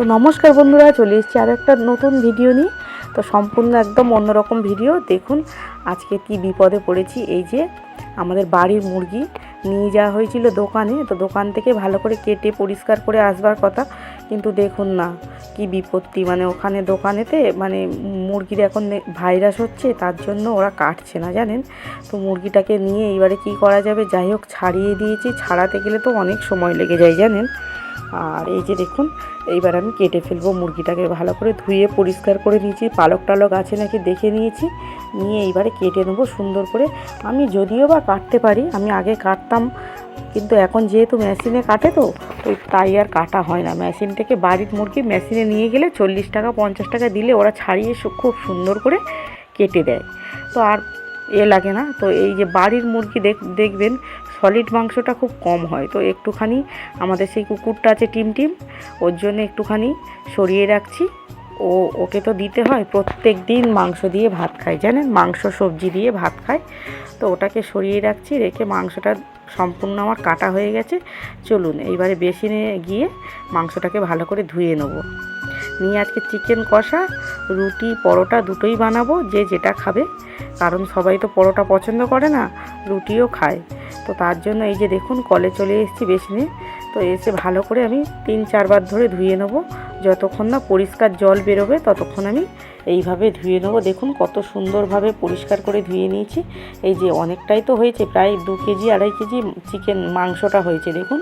তো নমস্কার বন্ধুরা, চলে এসেছি আরও একটা নতুন ভিডিও নিয়ে। তো সম্পূর্ণ একদম অন্যরকম ভিডিও। দেখুন আজকে কি বিপদে পড়েছি। এই যে আমাদের বাড়ির মুরগি নিয়ে যাওয়া হয়েছিল দোকানে, তো দোকান থেকে ভালো করে কেটে পরিষ্কার করে আসবার কথা, কিন্তু দেখুন না কি বিপত্তি। মানে ওখানে দোকানেতে মানে মুরগির এখন ভাইরাস হচ্ছে, তার জন্য ওরা কাটছে না জানেন। তো মুরগিটাকে নিয়ে এইবারে কি করা যাবে, যাই হোক ছাড়িয়ে দিয়েছি। ছাড়াতে গেলে তো অনেক সময় লেগে যায় জানেন। আর এই যে দেখুন এইবার আমি কেটে ফেলবো মুরগিটাকে। ভালো করে ধুয়ে পরিষ্কার করে নিয়েছি, পালক টালক আছে নাকি দেখে নিয়েছি, নিয়ে এইবারে কেটে নেবো সুন্দর করে। আমি যদিও বা কাটতে পারি, আমি আগে কাটতাম, কিন্তু এখন যেহেতু মেশিনে কাটে তো তাই আর কাটা হয় না। মেশিন থেকে বাড়ির মুরগি মেশিনে নিয়ে গেলে 40 টাকা 50 টাকা দিলে ওরা ছাড়িয়ে খুব সুন্দর করে কেটে দেয়, তো আর লাগে না। তো এই যে বাড়ির মুরগি দেখবেন সলিড মাংসটা খুব কম হয়। তো একটুখানি আমাদের সেই কুকুরটা আছে টিম, ওর জন্য একটুখানি সরিয়ে রাখছি। ওকে তো দিতে হয়, প্রত্যেক দিন মাংস দিয়ে ভাত খায় জানেন, মাংস সবজি দিয়ে ভাত খায়। তো ওটাকে সরিয়ে রাখছি, রেখে মাংসটা সম্পূর্ণ আমার কাটা হয়ে গেছে। চলুন এইবারে বেসিনে গিয়ে মাংসটাকে ভালো করে ধুয়ে নেব। নিয়ে আজকে চিকেন কষা, রুটি পরোটা দুটোই বানাবো, যে যেটা খাবে, কারণ সবাই তো পরোটা পছন্দ করে না, রুটিও খায়। তো তার জন্য এই যে দেখুন কলে চলে এসেছি বেসিনে। তো এসে ভালো করে আমি 3-4 বার ধরে ধুয়ে নেব। যতক্ষণ না পরিষ্কার জল বেরোবে ততক্ষণ আমি এইভাবে ধুয়ে নেব। দেখুন কত সুন্দরভাবে পরিষ্কার করে ধুয়ে নিয়েছি। এই যে অনেকটাই তো হয়েছে, প্রায় 2 কেজি 2.5 কেজি চিকেন মাংসটা হয়েছে দেখুন।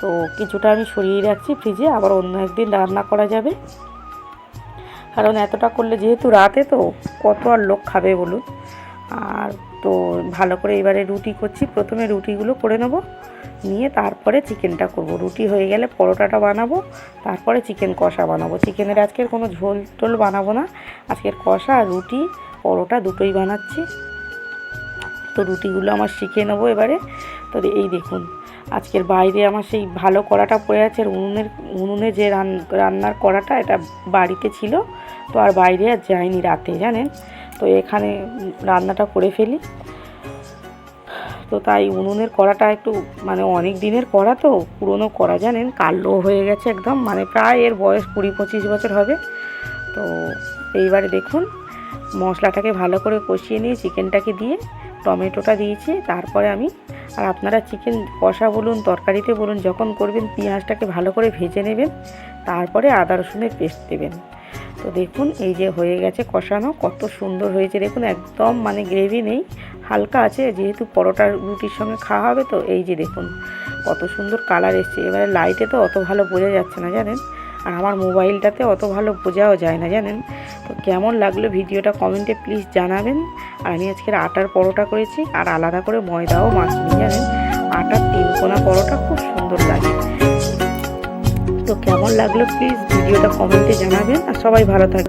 তো কিছুটা আমি সরিয়ে রাখছি ফ্রিজে, আবার অন্য একদিন রান্না করা যাবে। কারণ এতটা করলে যেহেতু রাতে তো কত আর লোক খাবে বলুন। আর তো ভালো করে এবারে রুটি করছি। প্রথমে রুটিগুলো করে নেব, নিয়ে তারপরে চিকেনটা করব। রুটি হয়ে গেলে পরোটাটা বানাবো, তারপরে চিকেন কষা বানাবো। চিকেনের আজকের কোনো ঝোল টোল বানাবো না, আজকের কষা আর রুটি পরোটা দুটোই বানাচ্ছি। তো রুটিগুলো আমার শিখে নেবো এবারে। তো এই দেখুন আজকের বাইরে আমার সেই ভালো কড়াটা পড়ে আছে, আর উনুনে যে রান্নার কড়াটা, এটা বাড়িতে ছিল, তো আর বাইরে আর যায়নি রাতে জানেন। তো এখানে রান্নাটা করে ফেলি। তো তাই উনুনের কড়াটা একটু মানে অনেক দিনের কড়া, তো পুরনো কড়া জানেন, কালো হয়ে গেছে একদম, মানে প্রায় এর বয়স 20-25 বছর হবে। তো এইবারে দেখুন মশলাটাকে ভালো করে কষিয়ে নিয়ে চিকেনটাকে দিয়ে টমেটোটা দিয়েছি। তারপরে আমি, আর আপনারা চিকেন কষা বলুন তরকারিতে বলুন যখন করবেন, পেঁয়াজটাকে ভালো করে ভেজে নেবেন, তারপরে আদা রসুনের পেস্ট দেবেন। তো দেখুন এই যে হয়ে গেছে কষানো, কত সুন্দর হয়েছে দেখুন, একদম মানে গ্রেভি নেই, হালকা আছে, যেহেতু পরোটা রুটির সঙ্গে খাওয়া হবে। তো এই যে দেখুন কত সুন্দর কালার এসছে। এবারে লাইটে তো অত ভালো বোঝা যাচ্ছে না জানেন, আর আমার মোবাইলটাতে অত ভালো বোঝাও যায় না জানেন। তো কেমন লাগলো ভিডিওটা কমেন্টে প্লিজ জানাবেন। আর আমি আজকের আটার পরোটা করেছি, আর আলাদা করে ময়দাও মাখিনি জানেন, আটার 3 কোনা পরোটা খুব সুন্দর লাগে। তো কেমন লাগলো প্লিজ ভিডিওটা কমেন্টে জানাবেন, আর সবাই ভালো থাকবে।